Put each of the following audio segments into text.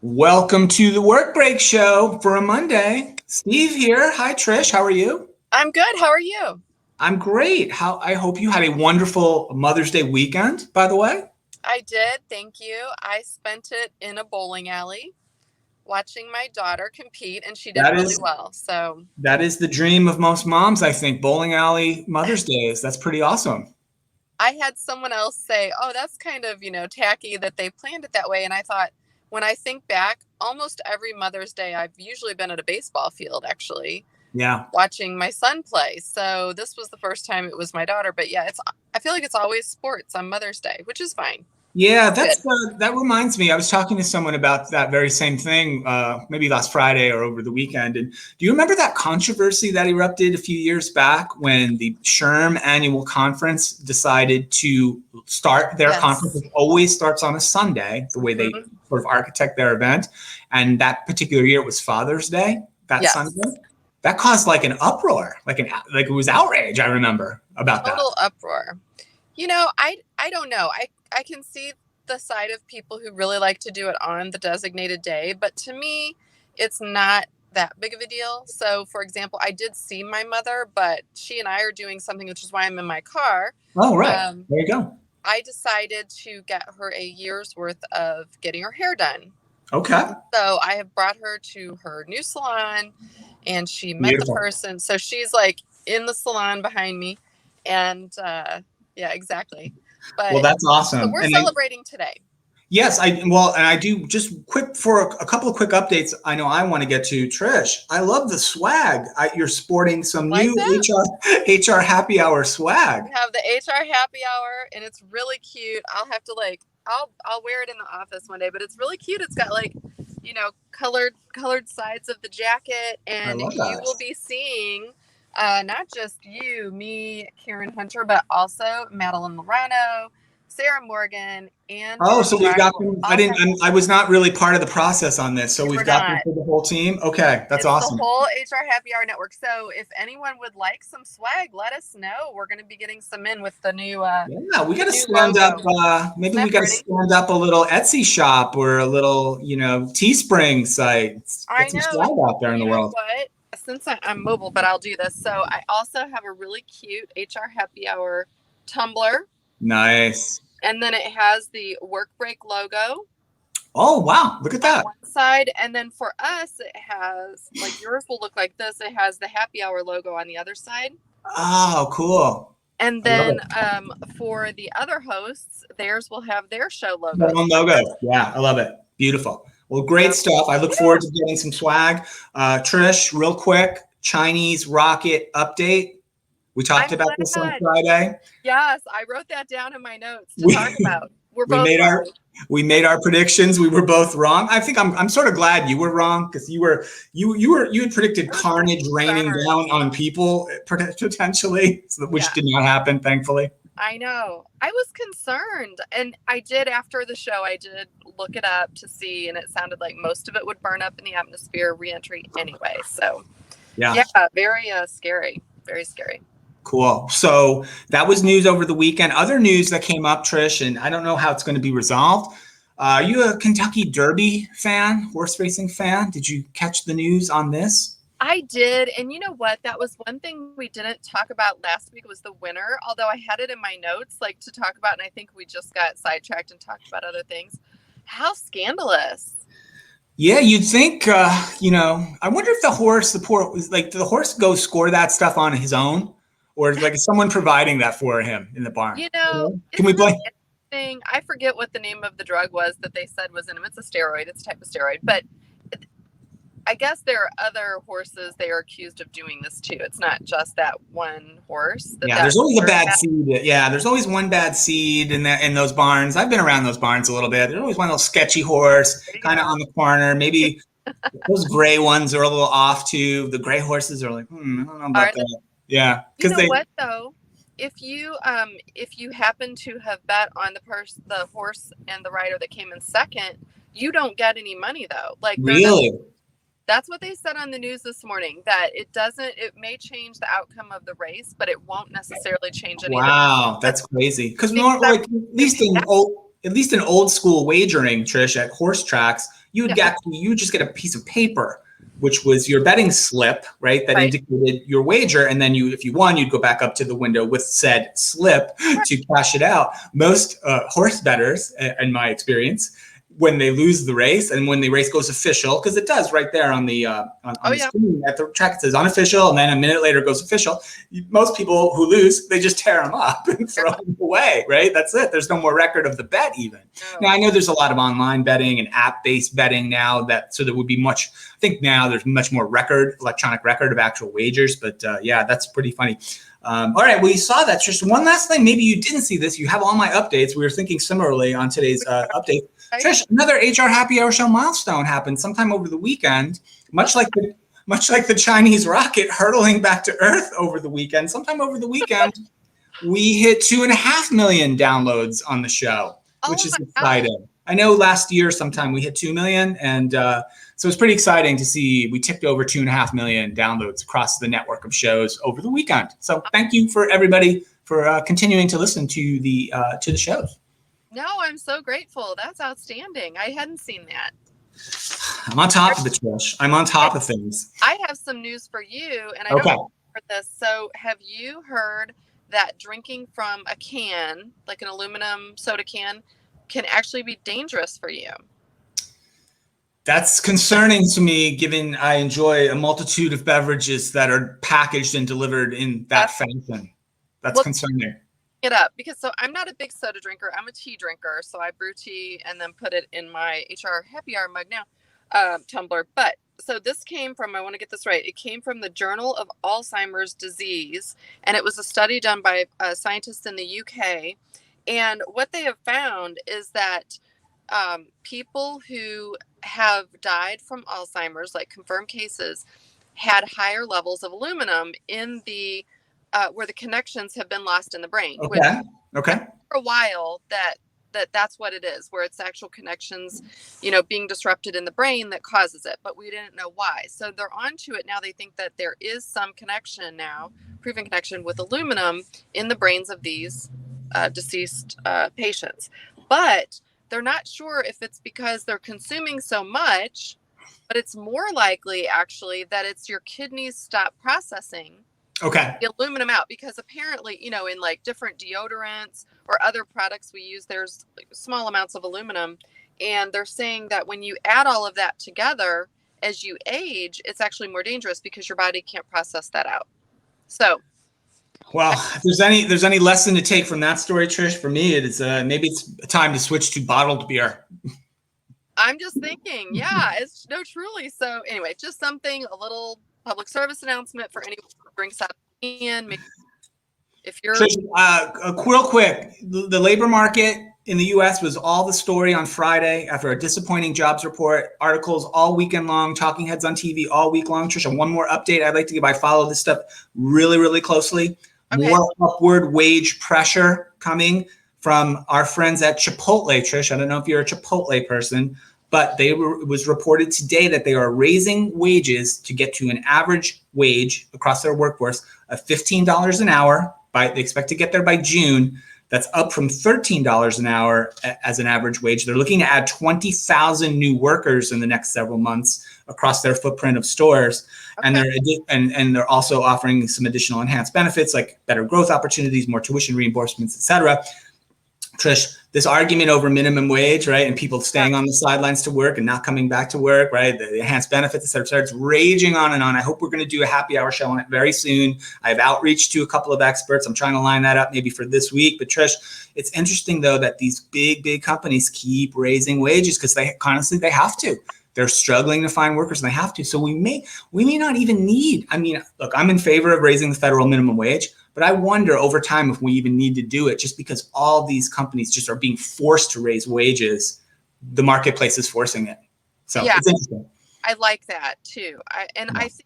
Welcome to the Work Break Show for a Monday. Steve here. Hi, Trish. How are you? I'm good. How are you? I'm great. I hope you had a wonderful Mother's Day weekend, by the way. I did. Thank you. I spent it in a bowling alley watching my daughter compete, and she did That really is well. So that is the dream of most moms, I think. Bowling alley Mother's Days. That's pretty awesome. I had someone else say, "Oh, that's kind of, tacky that they planned it that way." And I thought, when I think back, almost every Mother's Day, I've usually been at a baseball field, actually, Yeah. watching my son play. So this was the first time it was my daughter. But yeah, I feel like it's always sports on Mother's Day, which is fine. Yeah, Good. that reminds me. I was talking to someone about that very same thing, maybe last Friday or over the weekend. And do you remember that controversy that erupted a few years back when the SHRM annual conference decided to start their conference? Yes. It always starts on a Sunday, the way they Mhm. sort of architect their event. And that particular year it was Father's Day, that Yes. Sunday. That caused like an uproar, like it was outrage. I remember about that. Total uproar. I don't know. I can see the side of people who really like to do it on the designated day, but to me, it's not that big of a deal. So, for example, I did see my mother, but she and I are doing something, which is why I'm in my car. Oh, right. Um, There you go. I decided to get her a year's worth of getting her hair done. Okay. So I have brought her to her new salon, and she met the Beautiful. person. So she's like in the salon behind me, and yeah, exactly. Well, But that's so awesome. we're And then, celebrating today. yes, and I do just quick for a couple of quick updates. I know I want to get to Trish. I love the swag. You're sporting some Like new that? HR happy hour swag. We have the HR happy hour, and it's really cute. I'll have to I'll wear it in the office one day, but it's really cute. It's got colored sides of the jacket, I and love you that. will be seeing not just you, me, Karen Hunter, but also Madeline Lorano, Sarah Morgan, and Oh, Jen so we've Black got will them. all have. I was not really part of the process on this, so You we've were got them not. for the whole team. Okay, that's It's the awesome. whole HR Happy Hour network. So if anyone would like some swag, let us know. We're going to be getting some in with the Yeah, we got to new stand up. logo. Maybe Isn't we that got to pretty? stand up a little Etsy shop or a little, Teespring site. I Get some know. swag And out there in the you know world. what? Since I'm mobile, but I'll do this. So I also have a really cute HR Happy Hour tumbler. Nice. And then it has the work break logo Oh, wow. Look at on that. one side. And then for us, it has, like, yours will look like this. It has the happy hour logo on the other side. Oh, cool. And I love then it. for the other hosts, theirs will have their show Their logos. own logo. Yeah, I love it. Beautiful. Well, great So, stuff. I look forward to getting some swag. Trish, real quick, Chinese rocket update. We talked I'm about this on glad. Friday. Yes, I wrote that down in my notes to talk We about. We're we both made our wrong. predictions. We were both wrong. I think I'm sort of glad you were wrong because you had predicted I was carnage raining concerned. down on people potentially, which Yeah, did not happen, thankfully. I know. I was concerned. And I did, after the show, I did look it up to see, and it sounded like most of it would burn up in the atmosphere reentry anyway. So, Yeah. yeah, very scary. Very scary. Cool. So that was news over the weekend. Other news that came up, Trish, and I don't know how it's going to be resolved. Are you a Kentucky Derby fan, horse racing fan? Did you catch the news on this? I did. And you know what? That was one thing we didn't talk about last week was the winner, although I had it in my notes like to talk about, and I think we just got sidetracked and talked about other things. How scandalous. Yeah, you'd think, I wonder if the horse go score that stuff on his own, or like is someone providing that for him in the barn? Can we It's blame? really interesting. I forget what the name of the drug was that they said was in him. It's a steroid. It's a type of steroid. But I guess there are other horses they are accused of doing this too. It's not just that one horse Yeah, that there's always a started bad that. seed. Yeah, there's always one bad seed in those barns. I've been around those barns a little bit. There's always one little sketchy horse, There you kind of go. on the corner. Maybe those gray ones are a little off too. The gray horses are like, I don't know Are about they? that. Yeah, You because know they. what though? If you happen to have bet on the horse and the rider that came in second, you don't get any money though. Like they're not. Really? That's what they said on the news this morning, that it may change the outcome of the race, but it won't necessarily change any of the Wow, but that's crazy. Because because more like at everyone's going to least pay in that. at least in old school wagering, Trish, at horse tracks, you would Yeah. just get a piece of paper, which was your betting slip, right? That indicated your wager. And then if you won, you'd go back up to the window with said slip to cash it out. Most horse bettors, in my experience, when they lose the race and when the race goes official, because it does right there on the the screen at the track, it says unofficial, and then a minute later it goes official. Most people who lose, they just tear them up and throw them away, right? That's it. There's no more record of the bet even. Now, I know there's a lot of online betting and app-based betting now, so there would be I think now there's much more electronic record of actual wagers, but yeah, that's pretty funny. All right, well, you saw that. Just one last thing, maybe you didn't see this. You have all my updates. We were thinking similarly on today's update. Trish, another HR Happy Hour Show milestone happened sometime over the weekend, much like the Chinese rocket hurtling back to Earth over the weekend. Sometime over the weekend, we hit 2.5 million downloads on the show, which is exciting. God. I know last year sometime we hit 2 million, and so it's pretty exciting to see we ticked over 2.5 million downloads across the network of shows over the weekend. So thank you for everybody for continuing to listen to the shows. No, I'm so grateful. That's outstanding. I hadn't seen that. I'm on top of it, Trish. I'm on top of things. I have some news for you, and I don't know for this. So have you heard that drinking from a can, like an aluminum soda can, can actually be dangerous for you? That's concerning to me, given I enjoy a multitude of beverages that are packaged and delivered in that fashion. That's concerning. It up because I'm not a big soda drinker. I'm a tea drinker, so I brew tea and then put it in my HR Happy Hour mug now, tumbler. But so this came from, I want to get this right, it came from the Journal of Alzheimer's Disease, and it was a study done by scientists in the UK. And what they have found is that people who have died from Alzheimer's, like confirmed cases, had higher levels of aluminum in the where the connections have been lost in the brain. Okay. For a while, that's what it is, where it's actual connections, being disrupted in the brain that causes it, but we didn't know why. So they're onto it now. They think that there is some connection now, proven connection with aluminum in the brains of these deceased patients, but they're not sure if it's because they're consuming so much, but it's more likely actually that it's your kidneys stop processing the aluminum out, because apparently, in like different deodorants or other products we use, there's like small amounts of aluminum, and they're saying that when you add all of that together as you age, it's actually more dangerous because your body can't process that out. So, well, if there's any lesson to take from that story, Trish, for me, it is maybe it's time to switch to bottled beer. I'm just thinking, it's truly. So anyway, just something, a little public service announcement for anyone who drinks out of the can. Maybe if you're real quick, the labor market in the U.S. was all the story on Friday after a disappointing jobs report. Articles all weekend long, talking heads on TV all week long. Trisha, one more update I'd like to give. I follow this stuff really, really closely. More upward wage pressure coming from our friends at Chipotle. Trish, I don't know if you're a Chipotle person, but it was reported today that they are raising wages to get to an average wage across their workforce of $15 an hour. They expect to get there by June. That's up from $13 an hour as an average wage. They're looking to add 20,000 new workers in the next several months across their footprint of stores. And they're also offering some additional enhanced benefits like better growth opportunities, more tuition reimbursements, et cetera. Trish, this argument over minimum wage, right, and people staying on the sidelines to work and not coming back to work, right, the enhanced benefits, et cetera, starts raging on and on. I hope we're going to do a happy hour show on it very soon. I have outreach to a couple of experts. I'm trying to line that up maybe for this week. But Trish, it's interesting, though, that these big companies keep raising wages because they have to. They're struggling to find workers and they have to. So we may not even need, look, I'm in favor of raising the federal minimum wage, but I wonder over time if we even need to do it just because all these companies just are being forced to raise wages. The marketplace is forcing it. So it's interesting. I like that too. I think,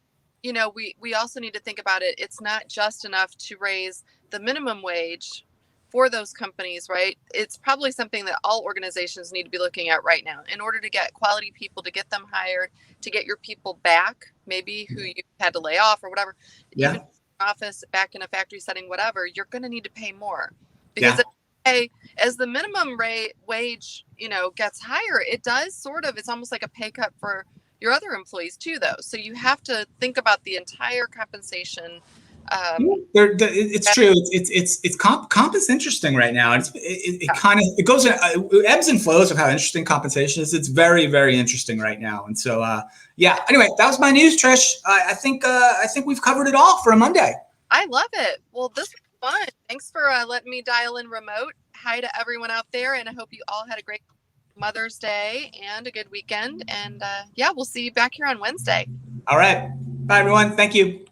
we also need to think about it. It's not just enough to raise the minimum wage for those companies, right? It's probably something that all organizations need to be looking at right now in order to get quality people, to get them hired, to get your people back, maybe who you had to lay off or whatever. Even office, back in a factory setting, whatever, you're going to need to pay more because say, as the minimum wage, gets higher, it does it's almost like a pay cut for your other employees too, though. So you have to think about the entire compensation. It's true. It's comp is interesting right now. It kind of it goes in ebbs and flows of how interesting compensation is. It's very, very interesting right now. And so yeah. Anyway, that was my news, Trish. I think we've covered it all for a Monday. I love it. Well, this was fun. Thanks for letting me dial in remote. Hi to everyone out there, and I hope you all had a great Mother's Day and a good weekend. And yeah, we'll see you back here on Wednesday. All right. Bye, everyone. Thank you.